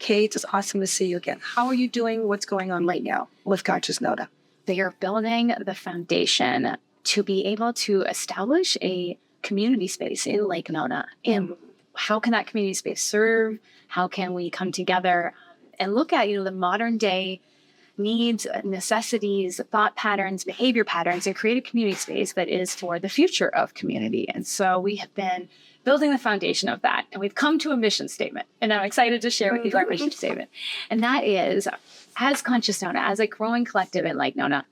Cait, it's awesome to see you again. How are you doing? What's going on right now with Conscious Nona? They are building the foundation to be able to establish a community space in Lake Nona. And how can that community space serve? How can we come together and look at, the modern day needs, necessities, thought patterns, behavior patterns, and create a community space that is for the future of community. And so we have been building the foundation of that. And we've come to a mission statement. And I'm excited to share with you our mission statement. And that is, as Conscious Nona, as a growing collective in Lake Nona,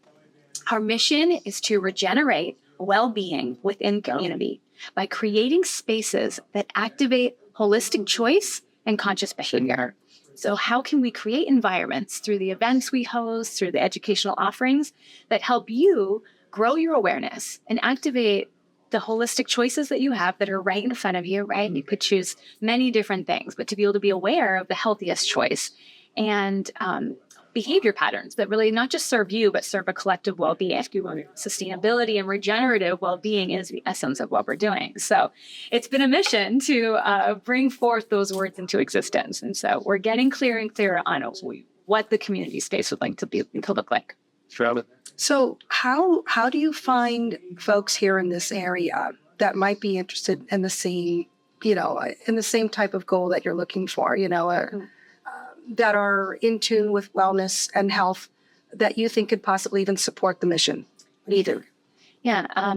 our mission is to regenerate well-being within community by creating spaces that activate holistic choice and conscious behavior. So how can we create environments through the events we host, through the educational offerings that help you grow your awareness and activate the holistic choices that you have that are right in front of you, right? And you could choose many different things, but to be able to be aware of the healthiest choice and behavior patterns that really not just serve you, but serve a collective well-being. Sustainability and regenerative well-being is the essence of what we're doing. So it's been a mission to bring forth those words into existence. And so we're getting clearer and clearer on what the community space would like to look like. So how do you find folks here in this area that might be interested in the same, in the same type of goal that you're looking for, that are in tune with wellness and health that you think could possibly even support the mission? Either. Yeah,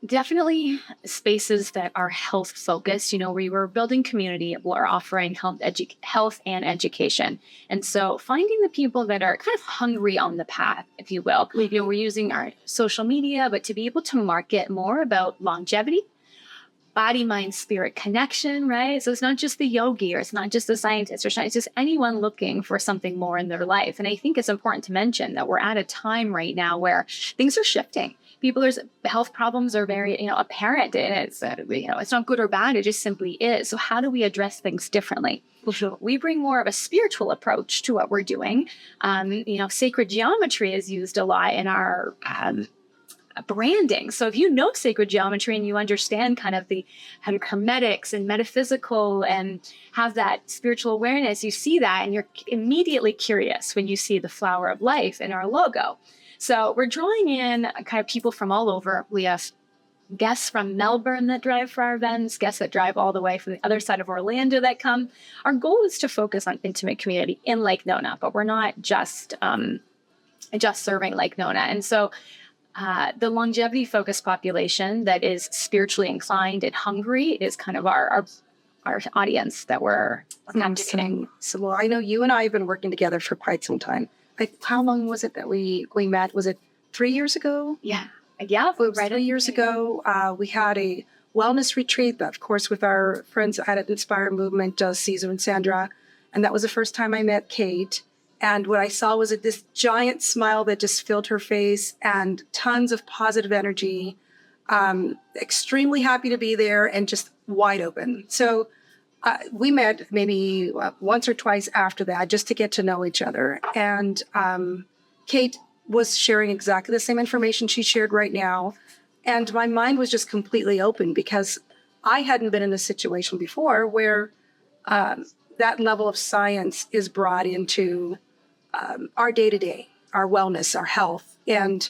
definitely spaces that are health focused. We were building community, we're offering health and education. And so finding the people that are kind of hungry on the path, if you will. We're using our social media, but to be able to market more about longevity, body, mind, spirit connection, right? So it's not just the yogi or it's not just the scientist it's just anyone looking for something more in their life. And I think it's important to mention that we're at a time right now where things are shifting. People's health problems are very, apparent, and it's not good or bad. It just simply is. So how do we address things differently? We bring more of a spiritual approach to what we're doing. Sacred geometry is used a lot in our branding. So if you know sacred geometry and you understand kind of the hermetics and metaphysical and have that spiritual awareness, you see that and you're immediately curious when you see the flower of life in our logo. So we're drawing in kind of people from all over. We have guests from Melbourne that drive for our events, guests that drive all the way from the other side of Orlando that come. Our goal is to focus on intimate community in Lake Nona, but we're not just serving Lake Nona. And so the longevity-focused population that is spiritually inclined and hungry is kind of our audience that we're targeting. So I know you and I have been working together for quite some time. How long was it that we met? Was it 3 years ago? Yeah, right. 3 years ago, we had a wellness retreat, of course, with our friends at Inspire Movement, Caesar and Sandra. And that was the first time I met Cait. And what I saw was this giant smile that just filled her face and tons of positive energy. Extremely happy to be there and just wide open. So we met maybe once or twice after that just to get to know each other. And Cait was sharing exactly the same information she shared right now. And my mind was just completely open because I hadn't been in a situation before where that level of science is brought into our day-to-day, our wellness, our health, and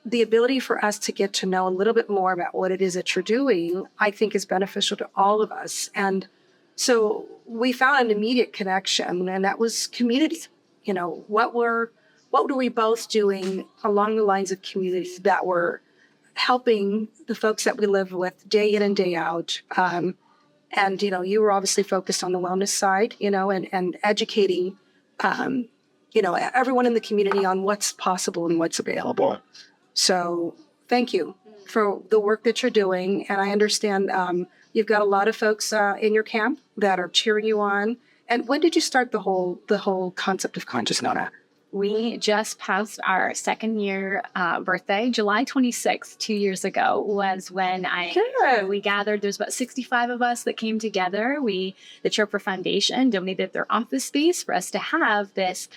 the ability for us to get to know a little bit more about what it is that you're doing, I think is beneficial to all of us. And so we found an immediate connection, and that was community. What were we both doing along the lines of community that were helping the folks that we live with day in and day out. And, you were obviously focused on the wellness side, and educating, everyone in the community on what's possible and what's available. So thank you for the work that you're doing. And I understand you've got a lot of folks in your camp that are cheering you on. And when did you start the whole concept of Conscious Nona? We just passed our second year birthday. July 26th, 2 years ago, was when we gathered. There's about 65 of us that came together. The Chopra Foundation donated their office space for us to have this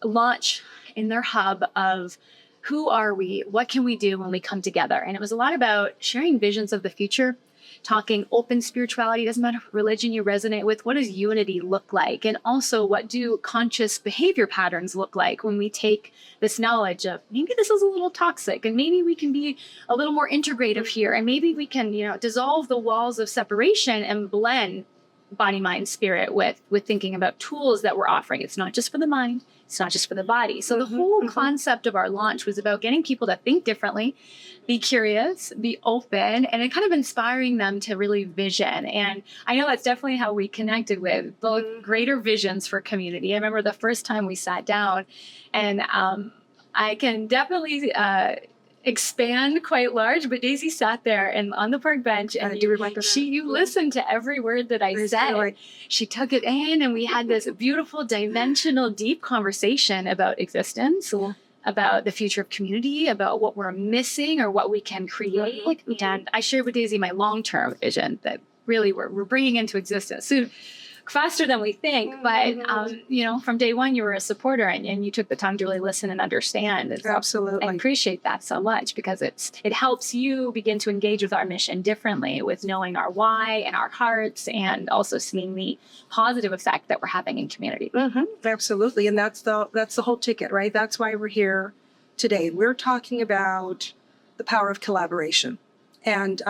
launch in their hub of who are we, what can we do when we come together. And it was a lot about sharing visions of the future, talking open spirituality. Doesn't matter what religion you resonate with. What does unity look like? And also, what do conscious behavior patterns look like when we take this knowledge of maybe this is a little toxic, and maybe we can be a little more integrative here, and maybe we can, dissolve the walls of separation and blend body, mind, spirit with thinking about tools that we're offering. It's not just for the mind. It's not just for the body. So the whole concept of our launch was about getting people to think differently, be curious, be open, and it kind of inspiring them to really vision. And I know that's definitely how we connected with both greater visions for community. I remember the first time we sat down, and I can definitely expand quite large, but Daisy sat there and on the park bench, and you listened to every word that I said. Right. She took it in, and we had this beautiful, dimensional, deep conversation about existence, about the future of community, about what we're missing or what we can create. And I shared with Daisy my long-term vision that really we're bringing into existence soon, faster than we think. But, from day one, you were a supporter, and you took the time to really listen and understand. And so Absolutely. I appreciate that so much, because it helps you begin to engage with our mission differently, with knowing our why and our hearts, and also seeing the positive effect that we're having in community. Absolutely. And that's the whole ticket, right? That's why we're here today. We're talking about the power of collaboration. And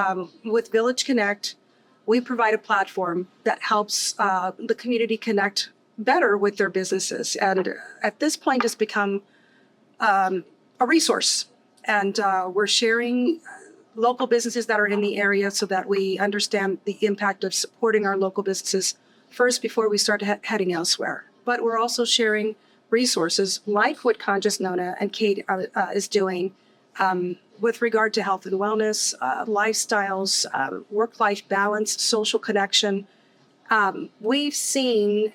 with Village Connect, we provide a platform that helps the community connect better with their businesses. And at this point, it's become a resource. And we're sharing local businesses that are in the area so that we understand the impact of supporting our local businesses first before we start heading elsewhere. But we're also sharing resources like what Conscious Nona and Cait is doing with regard to health and wellness, lifestyles, work-life balance, social connection. We've seen,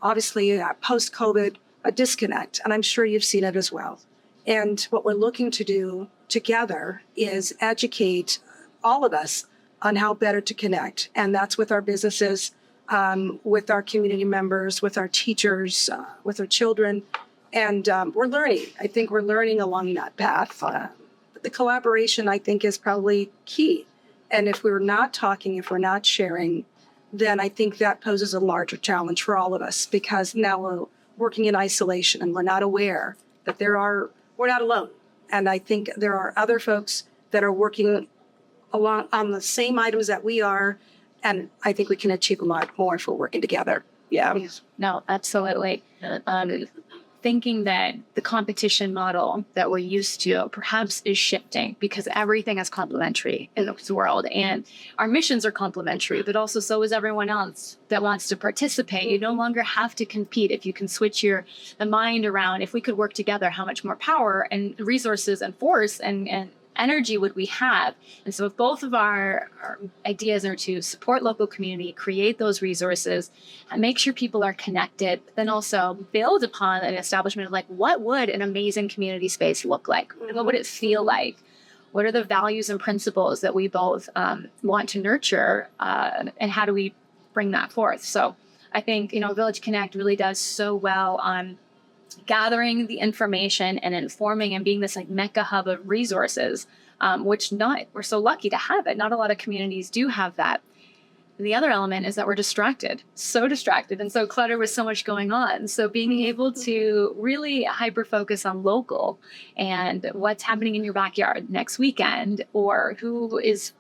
obviously, post-COVID, a disconnect, and I'm sure you've seen it as well. And what we're looking to do together is educate all of us on how better to connect. And that's with our businesses, with our community members, with our teachers, with our children. And we're learning. I think we're learning along that path. The collaboration, I think, is probably key. And if we're not talking, if we're not sharing, then I think that poses a larger challenge for all of us, because now we're working in isolation and we're not aware that we're not alone. And I think there are other folks that are working along on the same items that we are. And I think we can achieve a lot more if we're working together. Yeah. No, absolutely. Thinking that the competition model that we're used to perhaps is shifting, because everything is complementary in this world, and our missions are complementary, but also so is everyone else that wants to participate. You no longer have to compete if you can switch the mind around. If we could work together, how much more power and resources and force and energy would we have? And so if both of our ideas are to support local community, create those resources, and make sure people are connected, but then also build upon an establishment of what would an amazing community space look like? What would it feel like? What are the values and principles that we both want to nurture? And how do we bring that forth? So I think, Village Connect really does so well on gathering the information and informing and being this mecca hub of resources, which we're so lucky to have it. Not a lot of communities do have that. And the other element is that we're so distracted and so cluttered with so much going on. So being able to really hyper focus on local and what's happening in your backyard next weekend, or who is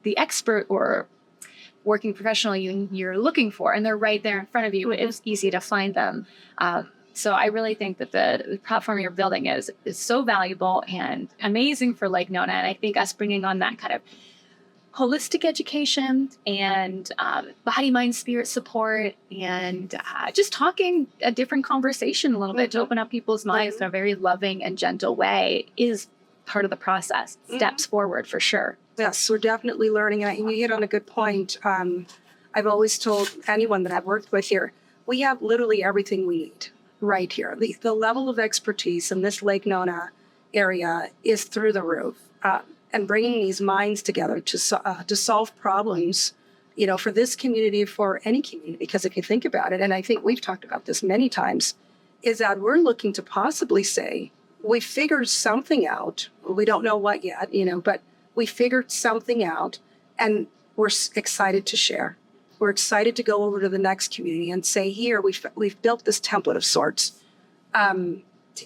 the expert or working professional you're looking for, and they're right there in front of you. It's easy to find them. So I really think that the platform you're building is so valuable and amazing for Lake Nona. And I think us bringing on that kind of holistic education and body, mind, spirit support, and just talking a different conversation a little bit to open up people's minds in a very loving and gentle way is part of the process. Steps forward for sure. Yes, we're definitely learning. And you hit on a good point. I've always told anyone that I've worked with here, we have literally everything we need right here. The level of expertise in this Lake Nona area is through the roof. And bringing these minds together to solve problems, for this community, for any community, because if you think about it, and I think we've talked about this many times, is that we're looking to possibly say, we figured something out. We don't know what yet, but we figured something out, and excited to share. We're excited to go over to the next community and say, here, we've built this template of sorts.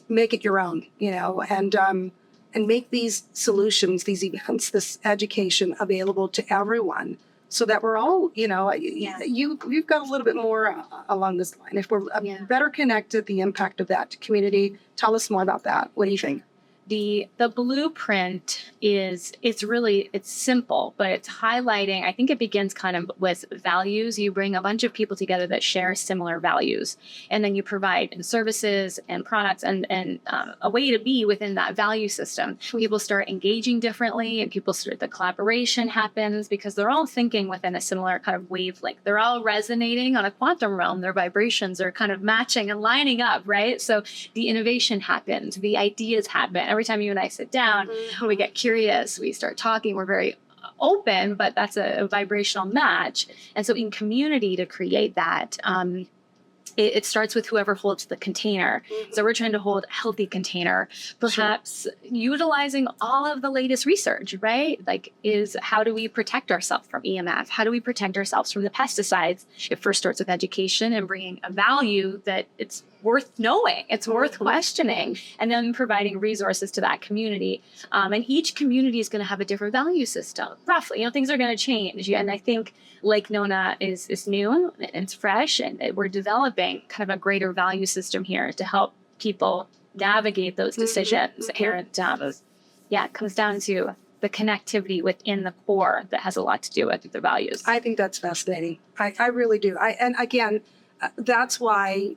Make it your own, and make these solutions, these events, this education available to everyone, so that we're all, you've got a little bit more along this line. If we're better connected, the impact of that to community. Tell us more about that. What do you think? The blueprint it's simple, but it's highlighting. I think it begins kind of with values. You bring a bunch of people together that share similar values, and then you provide services and products and a way to be within that value system. People start engaging differently, and the collaboration happens because they're all thinking within a similar kind of wavelength. They're all resonating on a quantum realm. Their vibrations are kind of matching and lining up, right? So the innovation happens, the ideas happen. Every time you and I sit down, we get curious, we start talking, we're very open, but that's a vibrational match. And so in community, to create that, it starts with whoever holds the container. So we're trying to hold a healthy container, perhaps utilizing all of the latest research, right? Is how do we protect ourselves from EMF? How do we protect ourselves from the pesticides? It first starts with education and bringing a value that it's worth knowing, it's worth questioning, and then providing resources to that community. And each community is going to have a different value system, roughly. Things are going to change. And I think Lake Nona is new, and it's fresh, and we're developing kind of a greater value system here to help people navigate those decisions. And it comes down to the connectivity within the core that has a lot to do with the values. I think that's fascinating. I really do. And again, that's why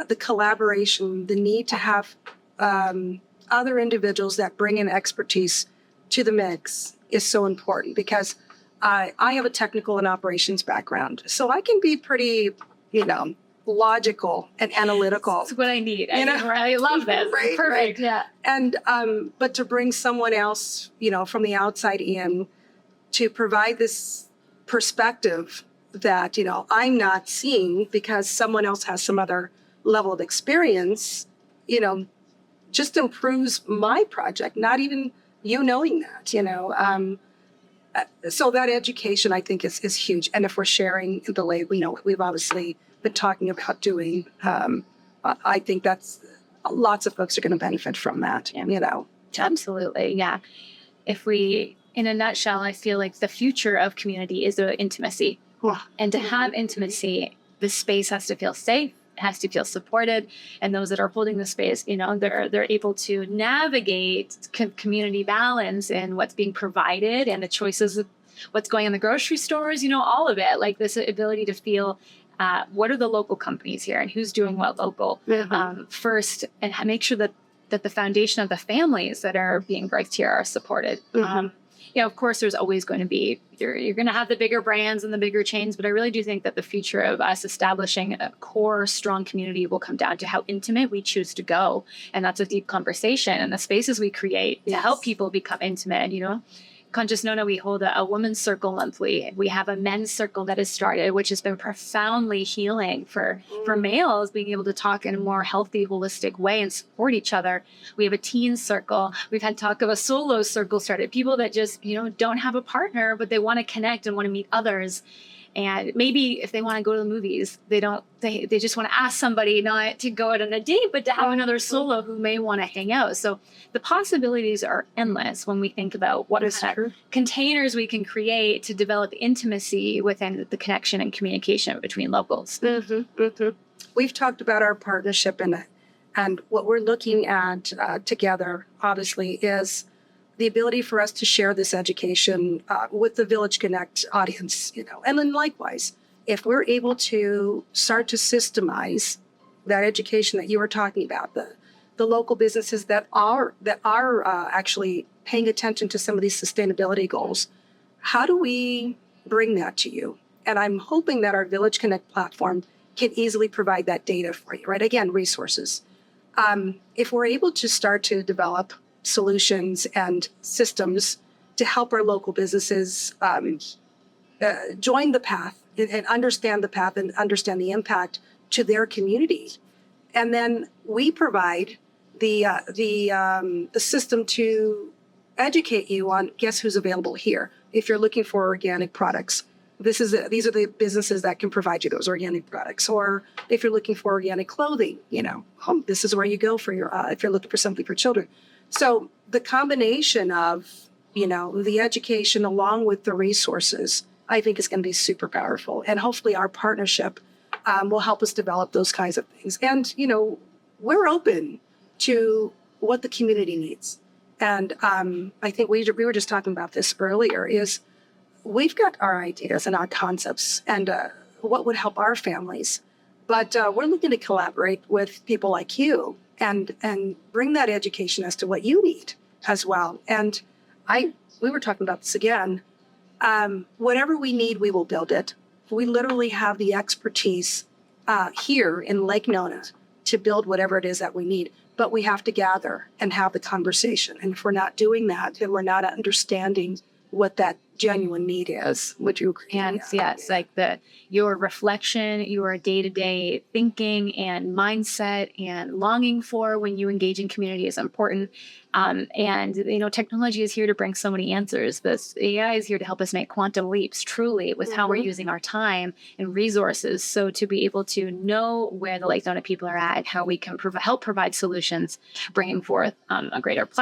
the collaboration, the need to have other individuals that bring in expertise to the mix is so important, because I have a technical and operations background. So I can be pretty, logical and analytical. That's what I need. I love this. Right, perfect. right. Yeah. And, but to bring someone else, from the outside in to provide this perspective that, I'm not seeing because someone else has some other level of experience, just improves my project, not even you knowing that, so that education, I think, is huge. And if we're sharing the way we've obviously been talking about doing, I think that's lots of folks are going to benefit from that, Absolutely. Yeah. In a nutshell, I feel like the future of community is intimacy. And to have intimacy, the space has to feel safe, has to feel supported, and those that are holding the space, they're able to navigate community balance and what's being provided and the choices of what's going in the grocery stores, all of it, like this ability to feel what are the local companies here and who's doing what local first, and make sure that the foundation of the families that are being birthed here are supported. Of course, there's always going to be, you're going to have the bigger brands and the bigger chains, but I really do think that the future of us establishing a core, strong community will come down to how intimate we choose to go. And that's a deep conversation and the spaces we create to help people become intimate, Conscious Nona, we hold a women's circle monthly. We have a men's circle that has started, which has been profoundly healing for males, being able to talk in a more healthy, holistic way and support each other. We have a teen circle. We've had talk of a solo circle started. People that just, don't have a partner, but they want to connect and want to meet others. And maybe if they want to go to the movies, they just want to ask somebody not to go out on a date, but to have another solo who may want to hang out. So the possibilities are endless when we think about what containers we can create to develop intimacy within the connection and communication between locals. We've talked about our partnership and what we're looking at together, obviously, is the ability for us to share this education with the Village Connect audience, and then likewise, if we're able to start to systemize that education that you were talking about, the local businesses that are actually paying attention to some of these sustainability goals, how do we bring that to you? And I'm hoping that our Village Connect platform can easily provide that data for you, right? Again, resources. If we're able to start to develop solutions and systems to help our local businesses join the path and understand the path and understand the impact to their community. And then we provide the system to educate you on guess who's available here. if you're looking for organic products, these are the businesses that can provide you those organic products. Or if you're looking for organic clothing, this is where you go for your, if you're looking for something for children. So the combination of, the education along with the resources, I think is going to be super powerful. And hopefully our partnership will help us develop those kinds of things. And, we're open to what the community needs. And I think we were just talking about this earlier, is we've got our ideas and our concepts and what would help our families. But we're looking to collaborate with people like you and bring that education as to what you need as well. And we were talking about this again. Whatever we need, we will build it. We literally have the expertise here in Lake Nona to build whatever it is that we need. But we have to gather and have the conversation. And if we're not doing that, then we're not understanding what that genuine need is. Would you agree? And yes, like your reflection, your day-to-day thinking and mindset and longing for when you engage in community is important. And technology is here to bring so many answers. This AI is here to help us make quantum leaps, truly, with how we're using our time and resources. So to be able to know where the Lake Nona people are at, how we can help provide solutions, bringing forth a greater platform